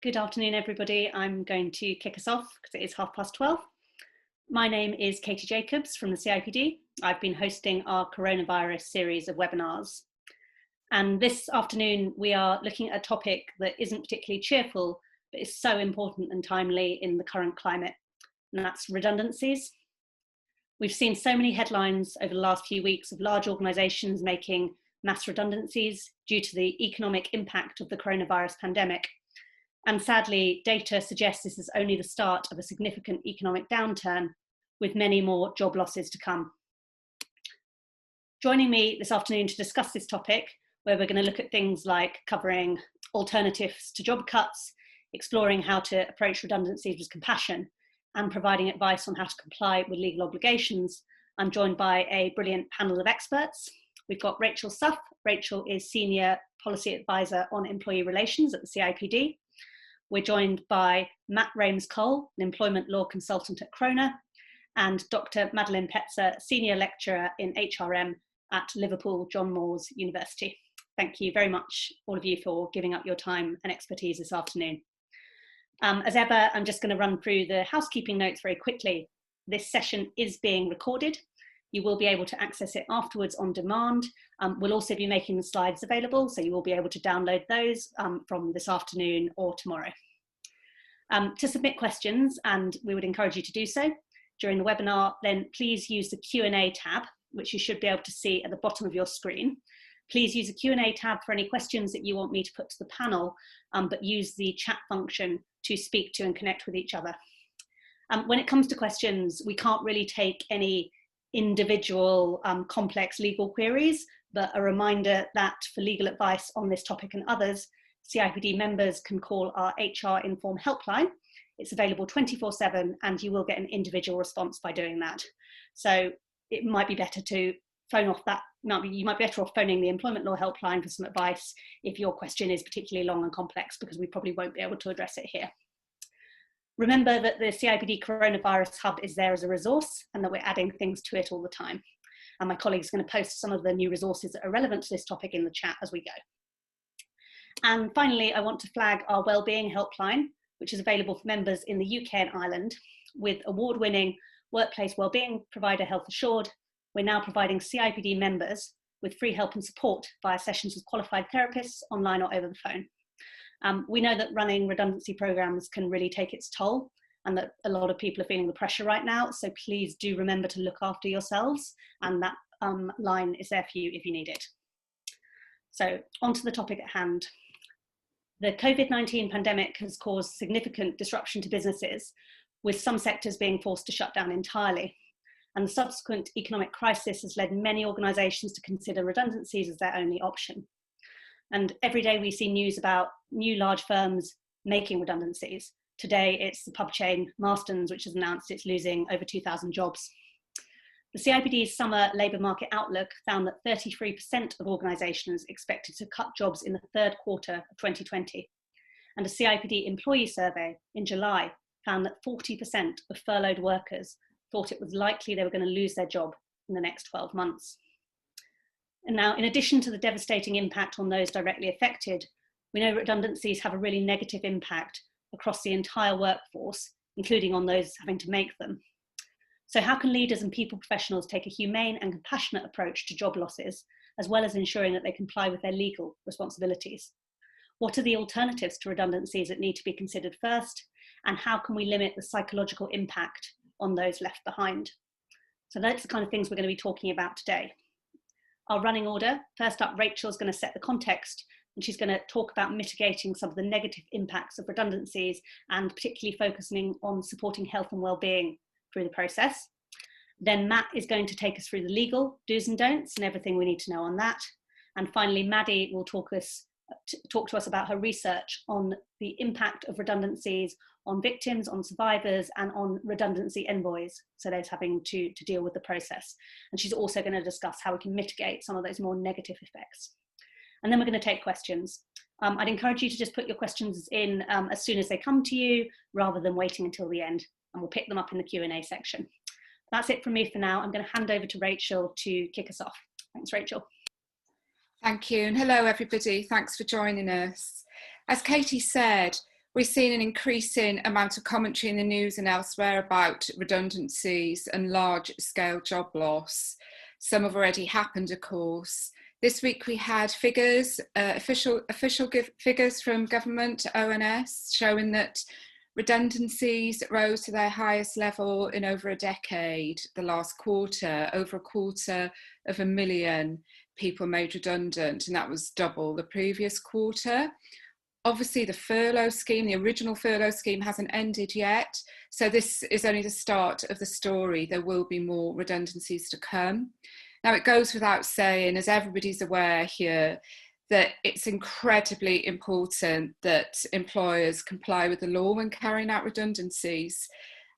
Good afternoon, everybody. I'm going to kick us off because it is 12:30. My name is Katie Jacobs from the CIPD. I've been hosting our coronavirus series of webinars. And this afternoon, we are looking at a topic that isn't particularly cheerful, but is so important and timely in the current climate, and that's redundancies. We've seen so many headlines over the last few weeks of large organisations making mass redundancies due to the economic impact of the coronavirus pandemic. And sadly, data suggests this is only the start of a significant economic downturn, with many more job losses to come. Joining me this afternoon to discuss this topic, where we're going to look at things like covering alternatives to job cuts, exploring how to approach redundancies with compassion, and providing advice on how to comply with legal obligations, I'm joined by a brilliant panel of experts. We've got Rachel Suff. Rachel is Senior Policy Advisor on Employee Relations at the CIPD. We're joined by Matt Reymes-Cole, an employment law consultant at Croner, and Dr. Madeleine Petzer, Senior Lecturer in HRM at Liverpool John Moores University. Thank you very much, all of you, for giving up your time and expertise this afternoon. As ever, I'm just going to run through the housekeeping notes very quickly. This session is being recorded. You will be able to access it afterwards on demand. We'll also be making the slides available, so you will be able to download those from this afternoon or tomorrow. To submit questions, and we would encourage you to do so during the webinar, then please use the Q&A tab, which you should be able to see at the bottom of your screen. Please use the Q&A tab for any questions that you want me to put to the panel, but use the chat function to speak to and connect with each other. When it comes to questions, we can't really take any individual complex legal queries, but a reminder that for legal advice on this topic and others, CIPD members can call our HR Inform helpline. It's available 24/7, and you will get an individual response by doing that. So it might be better to phone off that. You might be better off phoning the employment law helpline for some advice if your question is particularly long and complex, because we probably won't be able to address it here. Remember that the CIPD Coronavirus Hub is there as a resource, and that we're adding things to it all the time. And my colleague's going to post some of the new resources that are relevant to this topic in the chat as we go. And finally, I want to flag our wellbeing helpline, which is available for members in the UK and Ireland. With award-winning workplace wellbeing provider Health Assured, we're now providing CIPD members with free help and support via sessions with qualified therapists online or over the phone. We know that running redundancy programs can really take its toll, and that a lot of people are feeling the pressure right now. So please do remember to look after yourselves, and that line is there for you if you need it. So on to the topic at hand. The COVID-19 pandemic has caused significant disruption to businesses, with some sectors being forced to shut down entirely. And the subsequent economic crisis has led many organisations to consider redundancies as their only option. And every day we see news about new large firms making redundancies. Today it's the pub chain Marston's, which has announced it's losing over 2,000 jobs. The CIPD's summer labour market outlook found that 33% of organisations expected to cut jobs in the third quarter of 2020. And a CIPD employee survey in July found that 40% of furloughed workers thought it was likely they were going to lose their job in the next 12 months. And now, in addition to the devastating impact on those directly affected, we know redundancies have a really negative impact across the entire workforce, including on those having to make them. So how can leaders and people professionals take a humane and compassionate approach to job losses, as well as ensuring that they comply with their legal responsibilities? What are the alternatives to redundancies that need to be considered first? And how can we limit the psychological impact on those left behind? So that's the kind of things we're going to be talking about today. Our running order: first up, Rachel's going to set the context, and she's going to talk about mitigating some of the negative impacts of redundancies, and particularly focusing on supporting health and well-being through the process. Then Matt is going to take us through the legal do's and don'ts and everything we need to know on that. And finally, Maddie will talk to us about her research on the impact of redundancies on victims, on survivors, and on redundancy envoys, so those having to deal with the process. And she's also going to discuss how we can mitigate some of those more negative effects. And then we're going to take questions. I'd encourage you to just put your questions in as soon as they come to you, rather than waiting until the end, and we'll pick them up in the Q&A section. That's it from me for now. I'm going to hand over to Rachel to kick us off. Thanks, Rachel. Thank you, and hello everybody. Thanks for joining us. As Katie said, We've seen an increasing amount of commentary in the news and elsewhere about redundancies and large-scale job loss. Some have already happened, of course. This week we had figures, official figures from government, ONS, showing that redundancies rose to their highest level in over a decade, the last quarter. Over 250,000 people made redundant, and that was double the previous quarter. Obviously, the furlough scheme, the original furlough scheme, hasn't ended yet. So this is only the start of the story. There will be more redundancies to come. Now, it goes without saying, as everybody's aware here, that it's incredibly important that employers comply with the law when carrying out redundancies.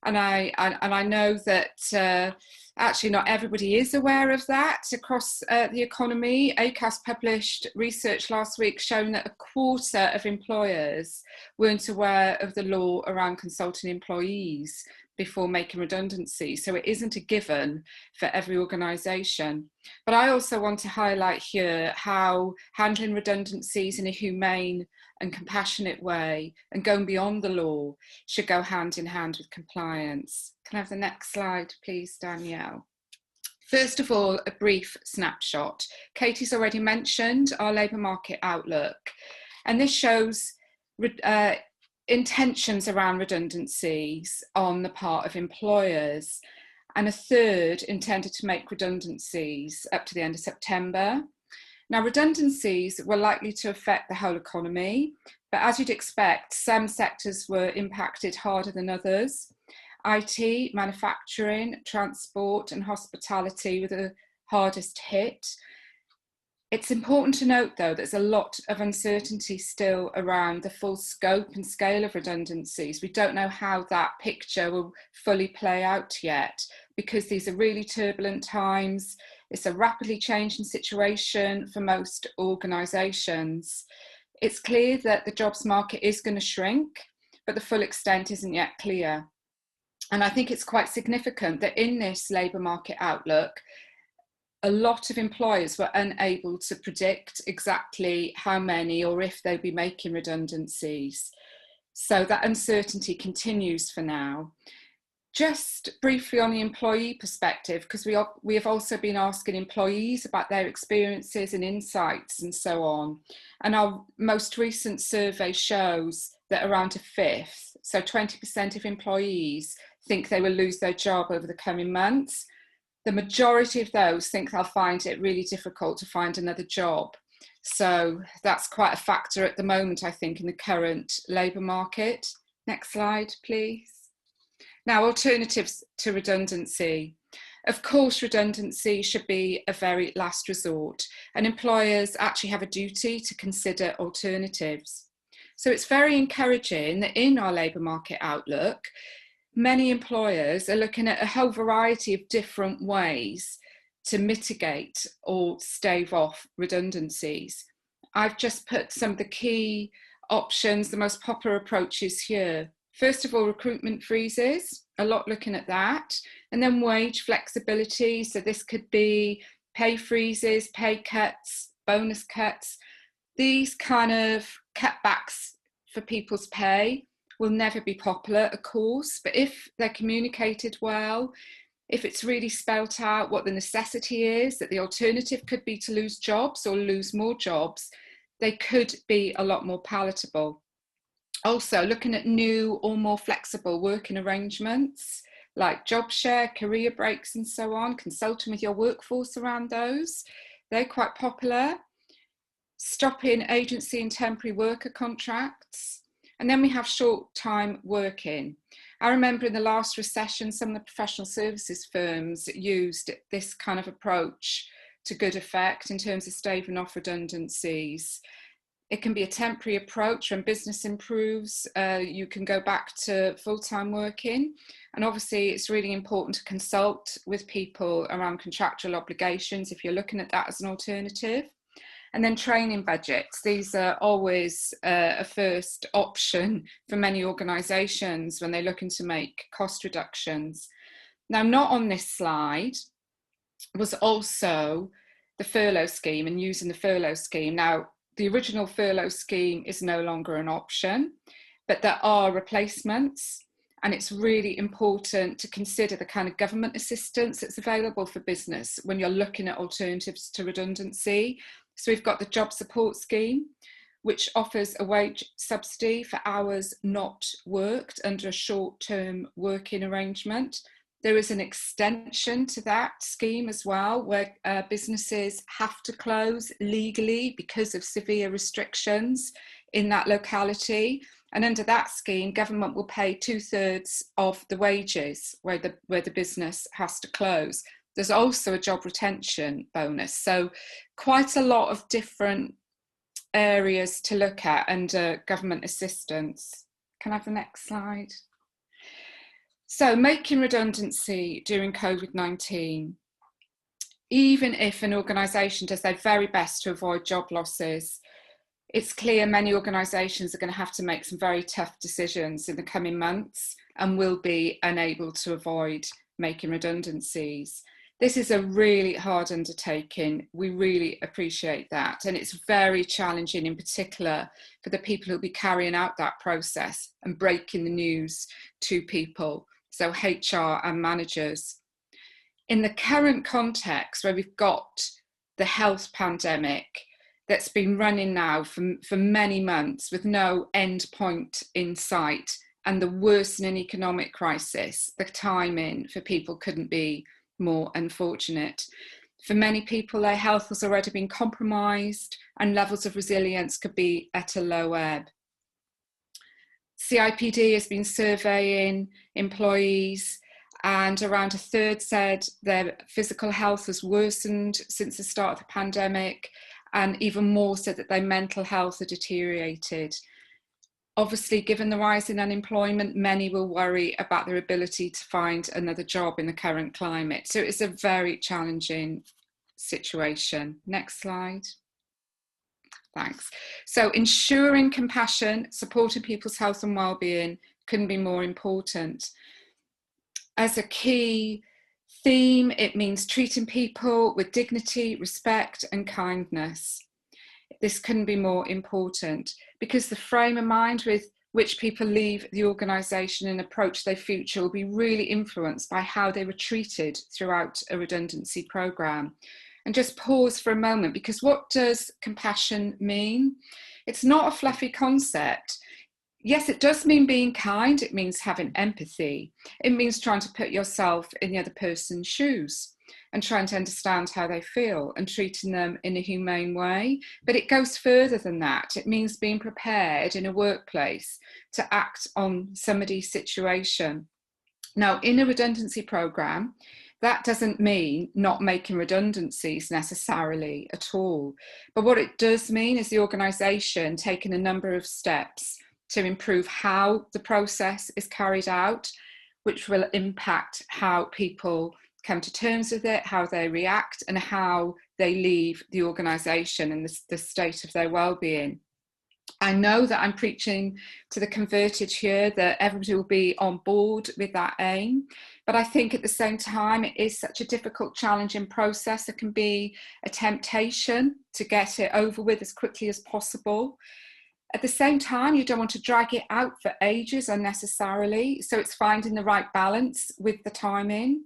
And I know that actually not everybody is aware of that across the economy. ACAS published research last week showing that 1/4 of employers weren't aware of the law around consulting employees before making redundancy. So it isn't a given for every organisation. But I also want to highlight here how handling redundancies in a humane and compassionate way and going beyond the law should go hand in hand with compliance. Can I have the next slide, please, Danielle? First of all, a brief snapshot. Katie's already mentioned our labour market outlook, and this shows intentions around redundancies on the part of employers, and 1/3 intended to make redundancies up to the end of September. Now, redundancies were likely to affect the whole economy, but as you'd expect, some sectors were impacted harder than others. IT, manufacturing, transport and hospitality were the hardest hit. It's important to note, though, there's a lot of uncertainty still around the full scope and scale of redundancies. We don't know how that picture will fully play out yet, because these are really turbulent times. It's a rapidly changing situation for most organisations. It's clear that the jobs market is going to shrink, but the full extent isn't yet clear. And I think it's quite significant that in this labour market outlook, a lot of employers were unable to predict exactly how many or if they'd be making redundancies. So that uncertainty continues for now. Just briefly on the employee perspective, because we have also been asking employees about their experiences and insights and so on. And our most recent survey shows that around 1/5, so 20% of employees think they will lose their job over the coming months. The majority of those think they'll find it really difficult to find another job. So that's quite a factor at the moment, I think, in the current labour market. Next slide, please. Now, alternatives to redundancy. Of course, redundancy should be a very last resort, and employers actually have a duty to consider alternatives. So it's very encouraging that in our labour market outlook, many employers are looking at a whole variety of different ways to mitigate or stave off redundancies. I've just put some of the key options, the most popular approaches here. First of all, recruitment freezes, a lot looking at that, and then wage flexibility. So this could be pay freezes, pay cuts, bonus cuts. These kind of cutbacks for people's pay will never be popular, of course, but if they're communicated well, if it's really spelt out what the necessity is, that the alternative could be to lose jobs or lose more jobs, they could be a lot more palatable. Also, looking at new or more flexible working arrangements like job share, career breaks and so on, consulting with your workforce around those, they're quite popular. Stopping agency and temporary worker contracts. And then we have short-time working. I remember in the last recession, some of the professional services firms used this kind of approach to good effect in terms of staving off redundancies. It can be a temporary approach. When business improves, you can go back to full-time working. And obviously, it's really important to consult with people around contractual obligations if you're looking at that as an alternative. And then training budgets. These are always a first option for many organisations when they're looking to make cost reductions. Now, not on this slide was also the furlough scheme and using the furlough scheme. Now, the original furlough scheme is no longer an option, but there are replacements. And it's really important to consider the kind of government assistance that's available for business when you're looking at alternatives to redundancy. So we've got the job support scheme, which offers a wage subsidy for hours not worked under a short-term working arrangement. There is an extension to that scheme as well, where businesses have to close legally because of severe restrictions in that locality. And under that scheme, government will pay 2/3 of the wages where the business has to close. There's also a job retention bonus. So quite a lot of different areas to look at under government assistance. Can I have the next slide? So making redundancy during COVID-19, even if an organisation does their very best to avoid job losses, it's clear many organisations are going to have to make some very tough decisions in the coming months and will be unable to avoid making redundancies. This is a really hard undertaking. We really appreciate that. And it's very challenging, in particular, for the people who'll be carrying out that process and breaking the news to people, so HR and managers. In the current context where we've got the health pandemic that's been running now for many months with no end point in sight, and the worsening economic crisis, the timing for people couldn't be more unfortunate. For many people, their health has already been compromised and levels of resilience could be at a low ebb. CIPD has been surveying employees, and around 1/3 said their physical health has worsened since the start of the pandemic, and even more said that their mental health had deteriorated. Obviously, given the rise in unemployment, many will worry about their ability to find another job in the current climate. So it's a very challenging situation. Next slide. Thanks. So ensuring compassion, supporting people's health and well-being couldn't be more important. As a key theme, it means treating people with dignity, respect, and kindness. This couldn't be more important because the frame of mind with which people leave the organisation and approach their future will be really influenced by how they were treated throughout a redundancy programme. And just pause for a moment, because what does compassion mean? It's not a fluffy concept. Yes, it does mean being kind. It means having empathy. It means trying to put yourself in the other person's shoes and trying to understand how they feel and treating them in a humane way. But it goes further than that. It means being prepared in a workplace to act on somebody's situation. Now, in a redundancy programme, that doesn't mean not making redundancies necessarily at all. But what it does mean is the organisation taking a number of steps to improve how the process is carried out, which will impact how people come to terms with it, how they react, and how they leave the organisation and the state of their well-being. I know that I'm preaching to the converted here, that everybody will be on board with that aim, but I think at the same time it is such a difficult, challenging process. There can be a temptation to get it over with as quickly as possible. At the same time, you don't want to drag it out for ages unnecessarily, so it's finding the right balance with the timing.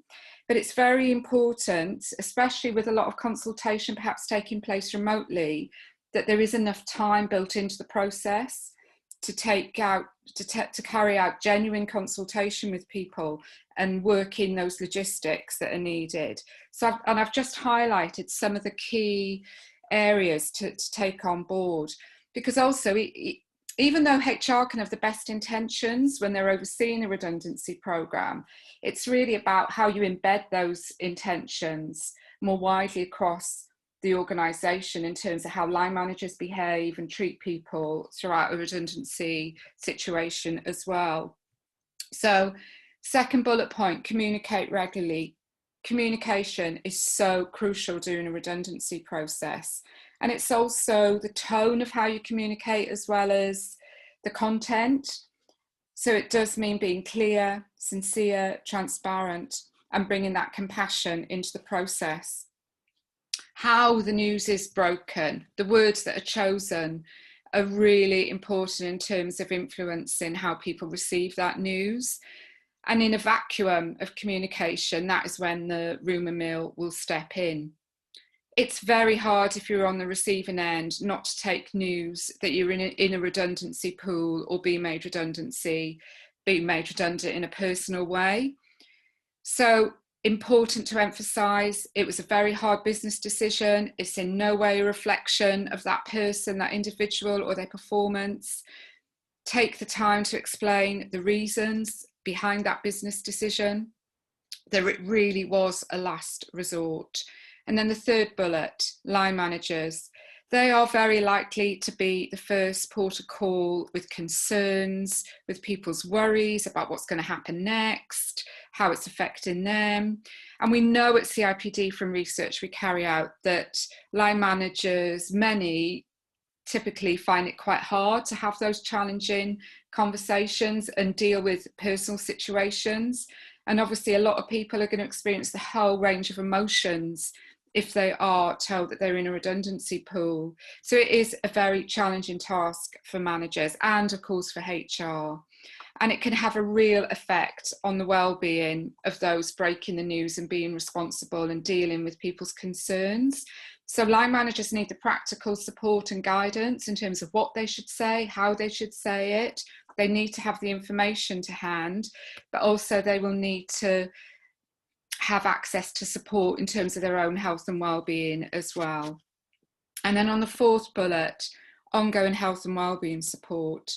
But it's very important, especially with a lot of consultation perhaps taking place remotely, that there is enough time built into the process to carry out genuine consultation with people and work in those logistics that are needed. So I've just highlighted some of the key areas to take on board, because also even though HR can have the best intentions when they're overseeing a redundancy programme, it's really about how you embed those intentions more widely across the organisation in terms of how line managers behave and treat people throughout a redundancy situation as well. So, second bullet point, communicate regularly. Communication is so crucial during a redundancy process. And it's also the tone of how you communicate as well as the content. So it does mean being clear, sincere, transparent, and bringing that compassion into the process. How the news is broken, the words that are chosen, are really important in terms of influencing how people receive that news. And in a vacuum of communication, that is when the rumour mill will step in. It's very hard if you're on the receiving end not to take news that you're in a redundancy pool or being made redundant in a personal way. So important to emphasise, it was a very hard business decision. It's in no way a reflection of that person, that individual, or their performance. Take the time to explain the reasons behind that business decision. That it really was a last resort. And then the third bullet, line managers. They are very likely to be the first port of call with concerns, with people's worries about what's going to happen next, how it's affecting them. And we know at CIPD from research we carry out that line managers, many typically find it quite hard to have those challenging conversations and deal with personal situations. And obviously a lot of people are going to experience the whole range of emotions if they are told that they're in a redundancy pool. So it is a very challenging task for managers and of course for HR. And it can have a real effect on the well-being of those breaking the news and being responsible and dealing with people's concerns. So line managers need the practical support and guidance in terms of what they should say, how they should say it. They need to have the information to hand, but also they will need to have access to support in terms of their own health and well-being as well. And then on the fourth bullet, ongoing health and well-being support.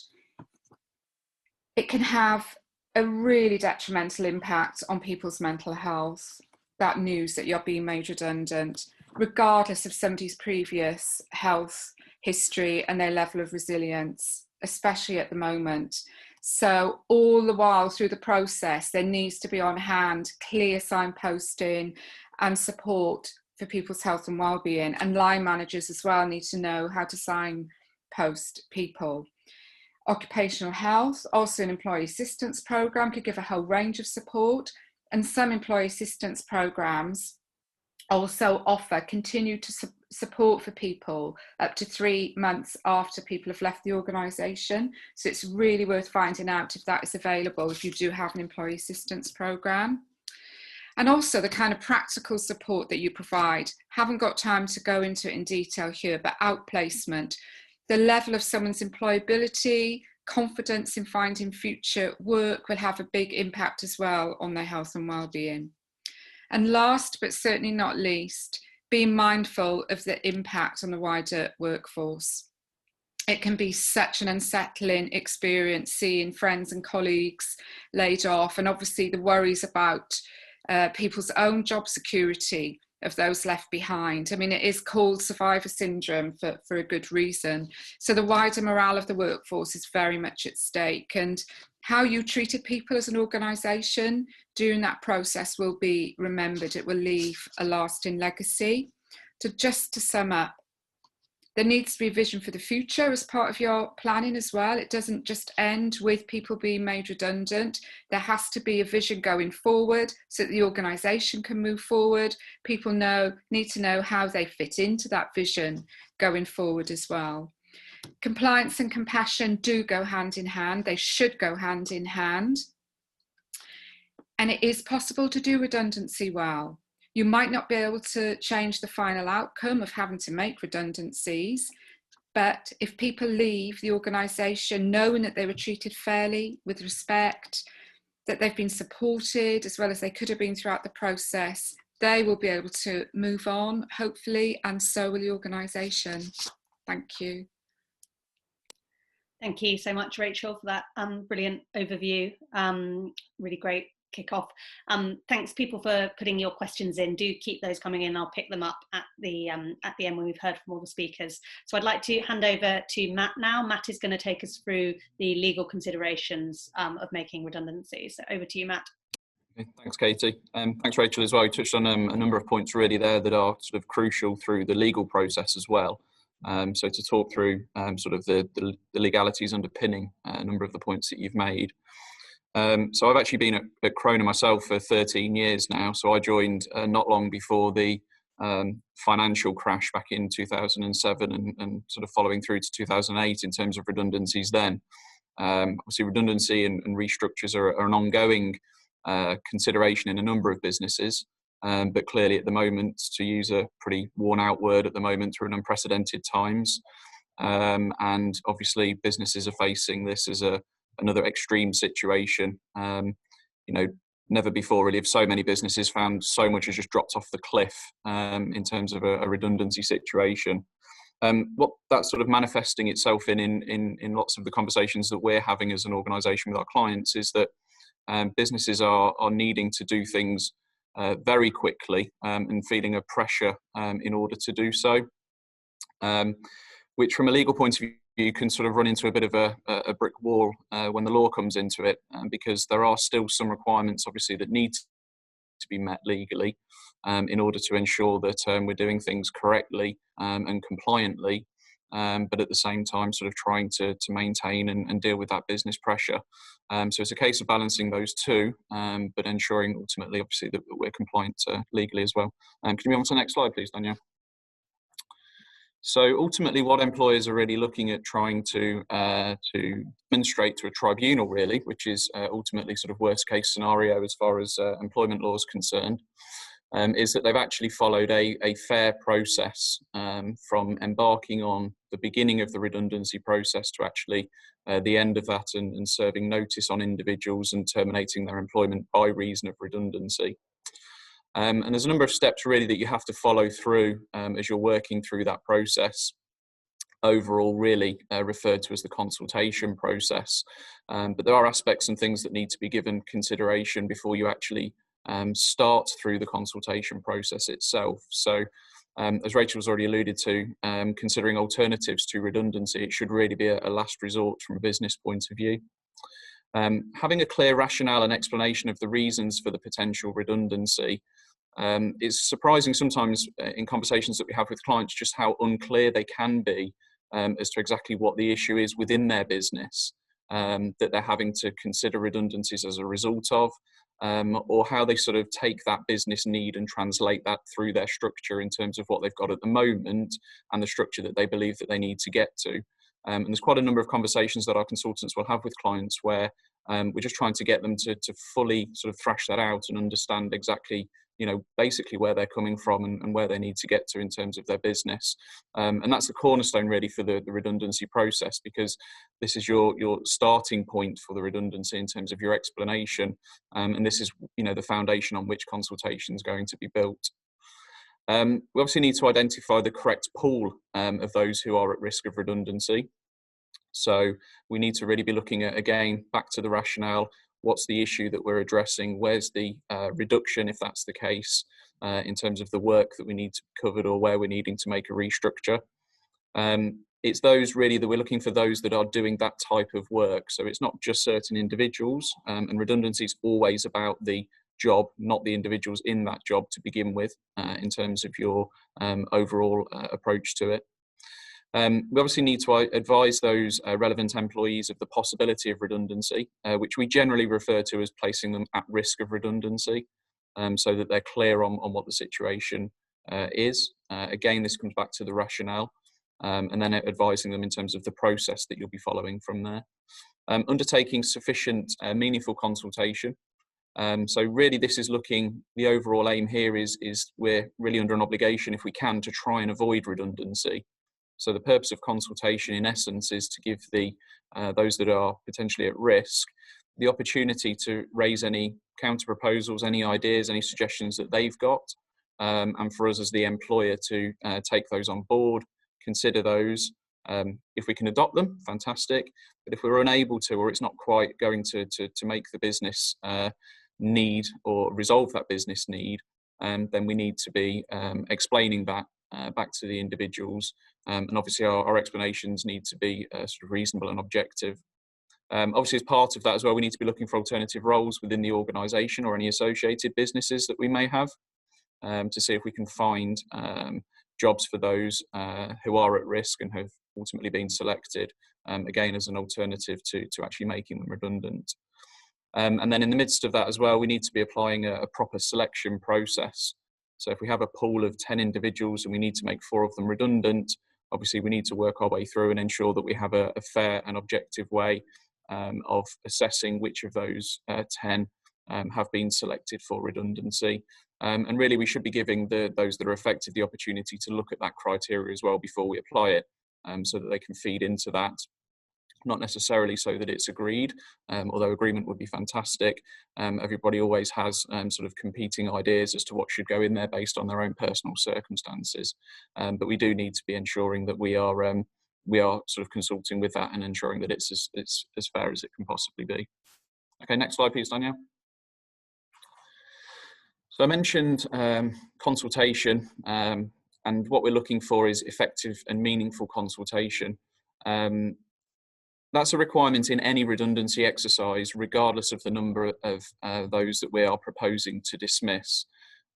It can have a really detrimental impact on people's mental health, that news that you're being made redundant, regardless of somebody's previous health history and their level of resilience, especially at the moment. So all the while through the process, there needs to be on hand clear signposting and support for people's health and well-being. And line managers as well need to know how to signpost people. Occupational health, also an employee assistance programme, could give a whole range of support. And some employee assistance programmes also offer continued support for people up to 3 months after people have left the organisation. So it's really worth finding out if that is available if you do have an employee assistance programme. And also the kind of practical support that you provide. Haven't got time to go into it in detail here, but outplacement, the level of someone's employability, confidence in finding future work will have a big impact as well on their health and well-being. And last, but certainly not least, being mindful of the impact on the wider workforce. It can be such an unsettling experience seeing friends and colleagues laid off, and obviously the worries about people's own job security of those left behind. I mean, it is called survivor syndrome for a good reason. So the wider morale of the workforce is very much at stake, and how you treated people as an organisation during that process will be remembered. It will leave a lasting legacy. So just to sum up, there needs to be a vision for the future as part of your planning as well. It doesn't just end with people being made redundant. There has to be a vision going forward so that the organisation can move forward. People need to know how they fit into that vision going forward as well. Compliance and compassion do go hand in hand. They should go hand in hand. And it is possible to do redundancy well. You might not be able to change the final outcome of having to make redundancies, but if people leave the organisation knowing that they were treated fairly, with respect, that they've been supported as well as they could have been throughout the process, they will be able to move on, hopefully, and so will the organisation. Thank you. Thank you so much, Rachel, for that brilliant overview. Really great kick-off. Thanks, people, for putting your questions in. Do keep those coming in. I'll pick them up at the end when we've heard from all the speakers. So I'd like to hand over to Matt now. Matt is going to take us through the legal considerations of making redundancies. So over to you, Matt. Thanks, Katie. Thanks, Rachel, as well. You touched on a number of points really there that are sort of crucial through the legal process as well. So to talk through sort of the legalities underpinning a number of the points that you've made. So I've actually been at Croner myself for 13 years now. So I joined not long before the financial crash back in 2007 and sort of following through to 2008 in terms of redundancies then. Obviously, redundancy and restructures are an ongoing consideration in a number of businesses, but clearly at the moment, to use a pretty worn out word at the moment, we're in unprecedented times. And obviously businesses are facing this as another extreme situation. Never before really have so many businesses found so much has just dropped off the cliff in terms of a redundancy situation. What that's sort of manifesting itself in lots of the conversations that we're having as an organisation with our clients is that businesses are needing to do things very quickly and feeling a pressure in order to do so, which from a legal point of view you can sort of run into a bit of a brick wall when the law comes into it, because there are still some requirements obviously that need to be met legally in order to ensure that we're doing things correctly and compliantly, but at the same time sort of trying to maintain and deal with that business pressure. So it's a case of balancing those two, but ensuring ultimately obviously that we're compliant legally as well. Can you move on to the next slide please, Danielle? So ultimately what employers are really looking at trying to demonstrate to a tribunal really, which is ultimately sort of worst case scenario as far as employment law is concerned, is that they've actually followed a fair process from embarking on the beginning of the redundancy process to actually the end of that and serving notice on individuals and terminating their employment by reason of redundancy. And there's a number of steps really that you have to follow through as you're working through that process. Overall really referred to as the consultation process. But there are aspects and things that need to be given consideration before you actually start through the consultation process itself. So as Rachel's already alluded to, considering alternatives to redundancy, it should really be a last resort from a business point of view. Having a clear rationale and explanation of the reasons for the potential redundancy is surprising sometimes in conversations that we have with clients, just how unclear they can be as to exactly what the issue is within their business that they're having to consider redundancies as a result of, or how they sort of take that business need and translate that through their structure in terms of what they've got at the moment and the structure that they believe that they need to get to. And there's quite a number of conversations that our consultants will have with clients where we're just trying to get them to fully sort of thrash that out and understand exactly, basically where they're coming from and where they need to get to in terms of their business. And that's the cornerstone really for the redundancy process, because this is your starting point for the redundancy in terms of your explanation. And this is, the foundation on which consultation is going to be built. We obviously need to identify the correct pool of those who are at risk of redundancy. So we need to really be looking at, again, back to the rationale, what's the issue that we're addressing, where's the reduction, if that's the case, in terms of the work that we need to be covered or where we're needing to make a restructure. It's those really that we're looking for those that are doing that type of work. So it's not just certain individuals, and redundancy is always about the job, not the individuals in that job to begin with, in terms of your overall approach to it. We obviously need to advise those relevant employees of the possibility of redundancy, which we generally refer to as placing them at risk of redundancy, so that they're clear on what the situation is. Again, this comes back to the rationale, and then advising them in terms of the process that you'll be following from there. Undertaking sufficient meaningful consultation. So really this is the overall aim here is we're really under an obligation, if we can, to try and avoid redundancy. So the purpose of consultation in essence is to give those that are potentially at risk the opportunity to raise any counter proposals, any ideas, any suggestions that they've got, and for us as the employer to take those on board, consider those. If we can adopt them, fantastic. But if we're unable to, or it's not quite going to make the business need or resolve that business need, then we need to be explaining that back to the individuals. And obviously our explanations need to be sort of reasonable and objective. Obviously as part of that as well, we need to be looking for alternative roles within the organisation or any associated businesses that we may have, to see if we can find jobs for those who are at risk and have ultimately been selected, again as an alternative to actually making them redundant. And then in the midst of that as well, we need to be applying a proper selection process. So if we have a pool of 10 individuals and we need to make 4 of them redundant, obviously we need to work our way through and ensure that we have a fair and objective way of assessing which of those 10 have been selected for redundancy. And really we should be giving those that are affected the opportunity to look at that criteria as well before we apply it, so that they can feed into that. Not necessarily so that it's agreed, although agreement would be fantastic. Everybody always has sort of competing ideas as to what should go in there based on their own personal circumstances. But we do need to be ensuring that we are sort of consulting with that and ensuring that it's as fair as it can possibly be. Okay, next slide, please, Danielle. So I mentioned consultation, and what we're looking for is effective and meaningful consultation. That's a requirement in any redundancy exercise, regardless of the number of those that we are proposing to dismiss.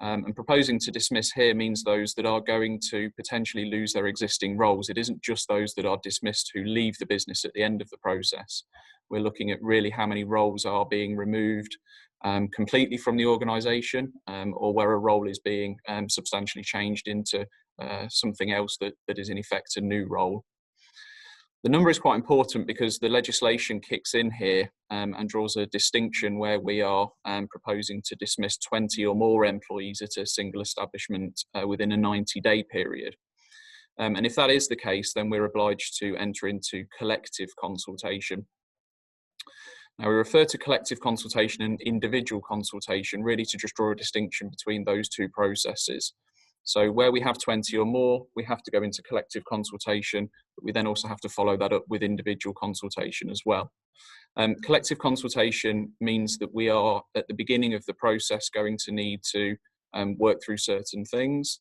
And proposing to dismiss here means those that are going to potentially lose their existing roles. It isn't just those that are dismissed who leave the business at the end of the process. We're looking at really how many roles are being removed completely from the organisation, or where a role is being substantially changed into something else that is in effect a new role. The number is quite important because the legislation kicks in here and draws a distinction where we are proposing to dismiss 20 or more employees at a single establishment within a 90-day period. And if that is the case, then we're obliged to enter into collective consultation. Now, we refer to collective consultation and individual consultation really to just draw a distinction between those two processes. So where we have 20 or more, we have to go into collective consultation, but we then also have to follow that up with individual consultation as well. Collective consultation means that we are at the beginning of the process going to need to work through certain things,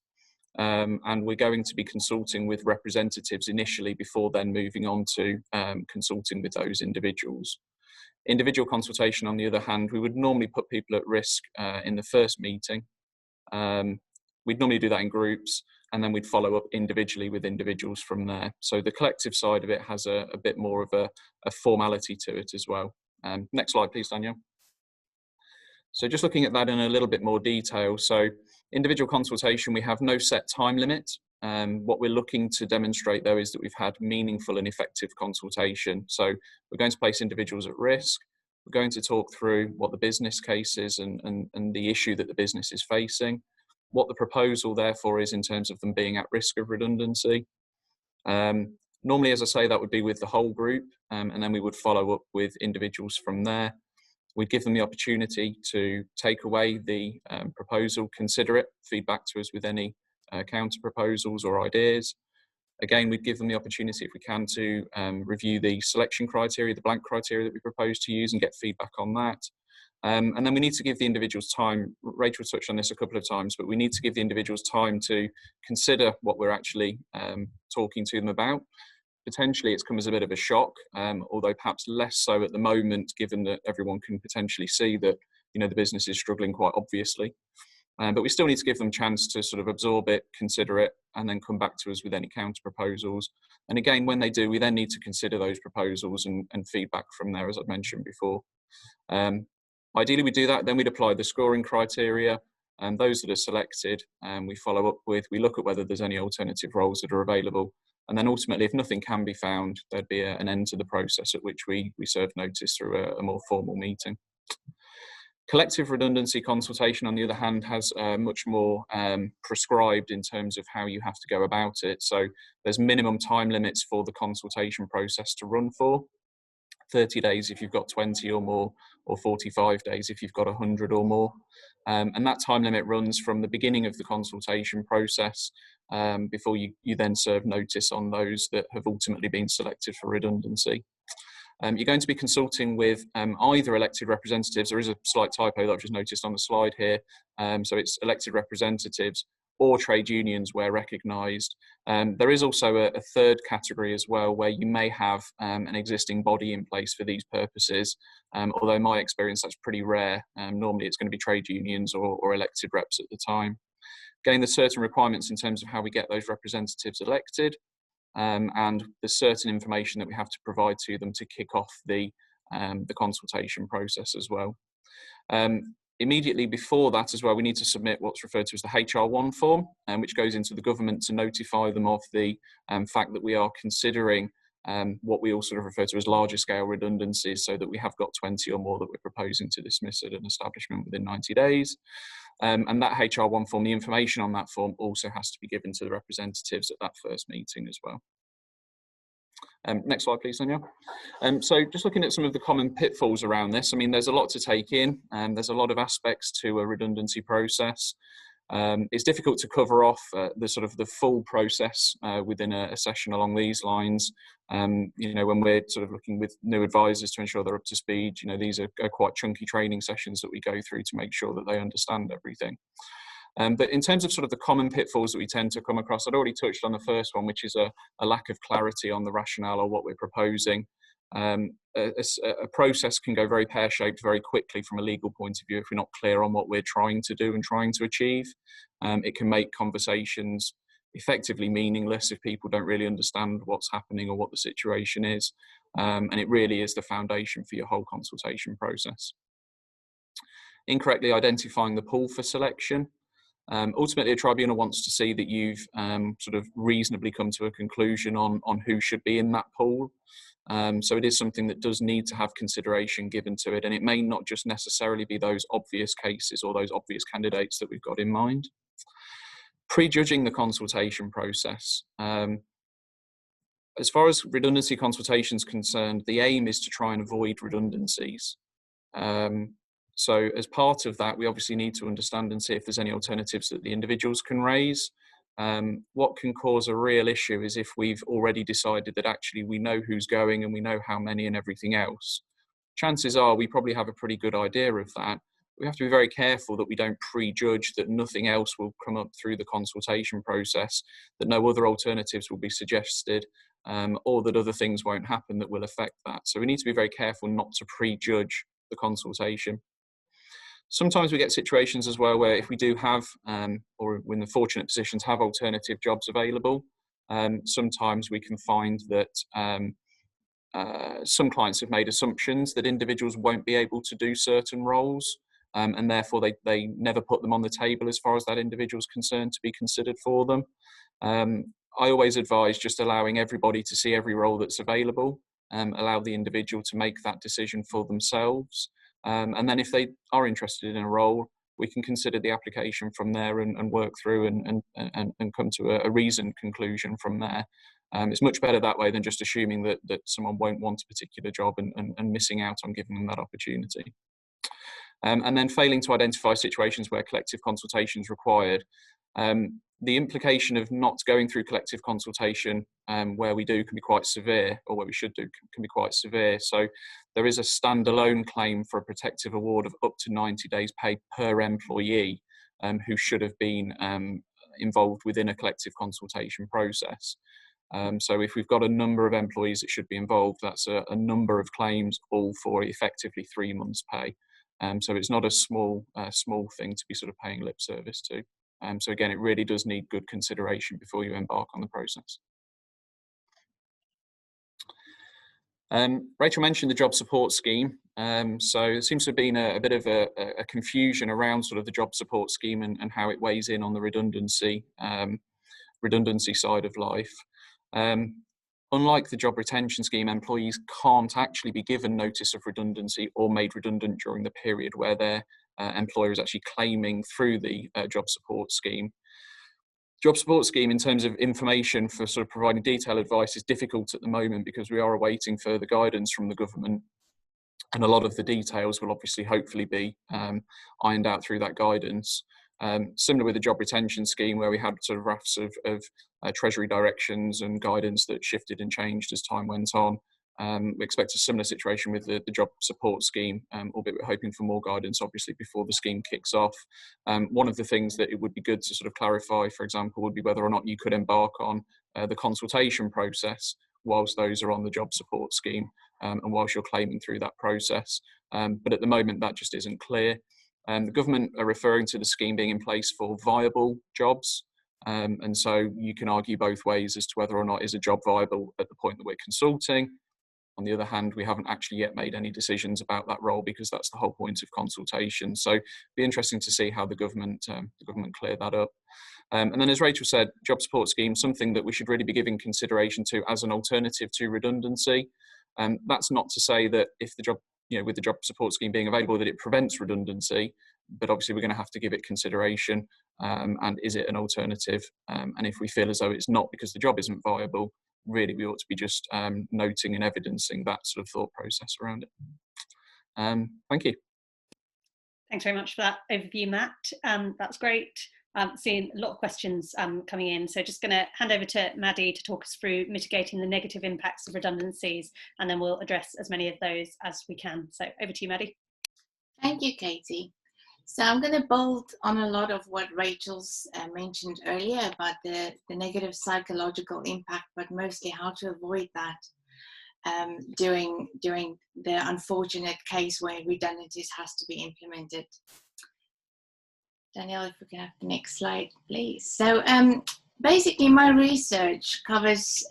and we're going to be consulting with representatives initially before then moving on to consulting with those individuals. Individual consultation, on the other hand, we would normally put people at risk in the first meeting. We'd normally do that in groups, and then we'd follow up individually with individuals from there. So the collective side of it has a bit more of a formality to it as well. Next slide, please, Danielle. So just looking at that in a little bit more detail. So individual consultation, we have no set time limit. What we're looking to demonstrate, though, is that we've had meaningful and effective consultation. So we're going to place individuals at risk. We're going to talk through what the business case is and the issue that the business is facing, what the proposal therefore is in terms of them being at risk of redundancy. Normally, as I say, that would be with the whole group, and then we would follow up with individuals from there. We'd give them the opportunity to take away the proposal, consider it, feedback to us with any counter proposals or ideas. Again, we'd give them the opportunity, if we can, to review the selection criteria, the blank criteria that we propose to use, and get feedback on that. And then we need to give the individuals time. Rachel touched on this a couple of times, but we need to give the individuals time to consider what we're actually talking to them about. Potentially it's come as a bit of a shock, although perhaps less so at the moment, given that everyone can potentially see that, you know, the business is struggling quite obviously. But we still need to give them a chance to sort of absorb it, consider it, and then come back to us with any counter proposals. And again, when they do, we then need to consider those proposals and feedback from there, as I've mentioned before. Ideally, we do that, then we'd apply the scoring criteria, and those that are selected, we follow up with, we look at whether there's any alternative roles that are available. And then ultimately, if nothing can be found, there'd be an end to the process at which we serve notice through a more formal meeting. Collective redundancy consultation, on the other hand, has much more prescribed in terms of how you have to go about it. So there's minimum time limits for the consultation process to run for. 30 days if you've got 20 or more, or 45 days if you've got 100 or more. And that time limit runs from the beginning of the consultation process before you then serve notice on those that have ultimately been selected for redundancy. You're going to be consulting with either elected representatives. There is a slight typo that I've just noticed on the slide here. So it's elected representatives or trade unions where recognised. There is also a third category as well, where you may have an existing body in place for these purposes, although in my experience that's pretty rare. Normally it's going to be trade unions or elected reps at the time. Again, there's certain requirements in terms of how we get those representatives elected, and there's certain information that we have to provide to them to kick off the consultation process as well. Immediately before that as well, we need to submit what's referred to as the HR1 form, which goes into the government to notify them of the fact that we are considering what we all sort of refer to as larger scale redundancies, so that we have got 20 or more that we're proposing to dismiss at an establishment within 90 days. And that HR1 form, the information on that form also has to be given to the representatives at that first meeting as well. Next slide, please, Sonia. So just looking at some of the common pitfalls around this, I mean, there's a lot to take in, and there's a lot of aspects to a redundancy process. It's difficult to cover off the sort of the full process within a session along these lines. You know, when we're sort of looking with new advisors to ensure they're up to speed, you know, these are quite chunky training sessions that we go through to make sure that they understand everything. But in terms of sort of the common pitfalls that we tend to come across, I'd already touched on the first one, which is a lack of clarity on the rationale or what we're proposing. A process can go very pear-shaped very quickly from a legal point of view if we're not clear on what we're trying to do and trying to achieve. It can make conversations effectively meaningless if people don't really understand what's happening or what the situation is. And it really is the foundation for your whole consultation process. Incorrectly identifying the pool for selection. Ultimately, a tribunal wants to see that you've sort of reasonably come to a conclusion on who should be in that pool. So it is something that does need to have consideration given to it, and it may not just necessarily be those obvious cases or those obvious candidates that we've got in mind. Prejudging the consultation process. As far as redundancy consultation is concerned, the aim is to try and avoid redundancies. So as part of that, we obviously need to understand and see if there's any alternatives that the individuals can raise. What can cause a real issue is if we've already decided that actually we know who's going and we know how many and everything else. Chances are we probably have a pretty good idea of that. We have to be very careful that we don't prejudge that nothing else will come up through the consultation process, that no other alternatives will be suggested, or that other things won't happen that will affect that. So we need to be very careful not to prejudge the consultation. Sometimes we get situations as well where if we do have, or we're in the fortunate position to have alternative jobs available, sometimes we can find that some clients have made assumptions that individuals won't be able to do certain roles, and therefore they never put them on the table as far as that individual's concerned to be considered for them. I always advise just allowing everybody to see every role that's available, allow the individual to make that decision for themselves. And then if they are interested in a role, we can consider the application from there and work through and come to a reasoned conclusion from there. It's much better that way than just assuming that someone won't want a particular job and missing out on giving them that opportunity. And then failing to identify situations where collective consultation is required. The implication of not going through collective consultation where we do can be quite severe, or where we should do can be quite severe. So there is a standalone claim for a protective award of up to 90 days pay per employee who should have been involved within a collective consultation process. So if we've got a number of employees that should be involved, that's a number of claims, all for effectively 3 months' pay. So it's not a small thing to be sort of paying lip service to. So again, it really does need good consideration before you embark on the process. Rachel mentioned the job support scheme. So there seems to have been a bit of a confusion around sort of the job support scheme and how it weighs in on the redundancy side of life. Unlike the job retention scheme, employees can't actually be given notice of redundancy or made redundant during the period where their employer is actually claiming through the job support scheme. Job support scheme, in terms of information for sort of providing detailed advice, is difficult at the moment because we are awaiting further guidance from the government, and a lot of the details will obviously hopefully be ironed out through that guidance. Similar with the job retention scheme, where we had sort of rafts of Treasury directions and guidance that shifted and changed as time went on. We expect a similar situation with the job support scheme, albeit we're hoping for more guidance, obviously, before the scheme kicks off. One of the things that it would be good to sort of clarify, for example, would be whether or not you could embark on the consultation process whilst those are on the job support scheme and whilst you're claiming through that process. But at the moment, that just isn't clear. The government are referring to the scheme being in place for viable jobs. And so you can argue both ways as to whether or not is a job viable at the point that we're consulting. On the other hand, we haven't actually yet made any decisions about that role, because that's the whole point of consultation. So it'd be interesting to see how the government clear that up. And then, as Rachel said, job support scheme, something that we should really be giving consideration to as an alternative to redundancy. That's not to say that if the job, with the job support scheme being available, that it prevents redundancy, but obviously we're going to have to give it consideration. And is it an alternative? And if we feel as though it's not because the job isn't viable, really we ought to be just noting and evidencing that sort of thought process around it. Thank you. Thanks very much for that overview, Matt. That's great. Seeing a lot of questions coming in, so just going to hand over to Maddie to talk us through mitigating the negative impacts of redundancies, and then we'll address as many of those as we can. So over to you, Maddie. Thank you, Katie. So I'm going to build on a lot of what Rachel's mentioned earlier about the negative psychological impact, but mostly how to avoid that during the unfortunate case where redundancies has to be implemented. Danielle, if we can have the next slide, please. So basically my research covers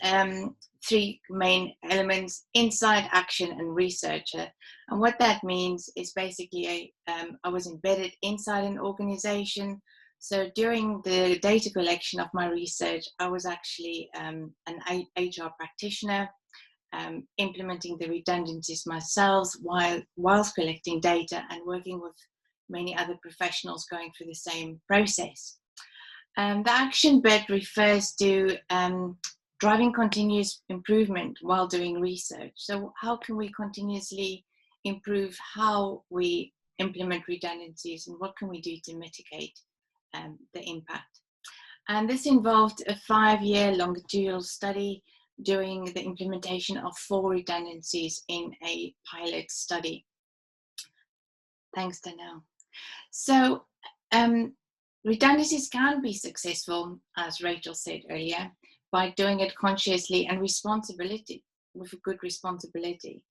three main elements: insight, action, and researcher. And what that means is basically I was embedded inside an organization. So during the data collection of my research, I was actually an HR practitioner, implementing the redundancies myself whilst collecting data and working with many other professionals going through the same process. The action bit refers to driving continuous improvement while doing research. So how can we continuously improve how we implement redundancies, and what can we do to mitigate the impact? And this involved a 5-year longitudinal study doing the implementation of 4 redundancies in a pilot study. Thanks, Danielle. So redundancies can be successful, as Rachel said earlier, by doing it consciously and with a good responsibility.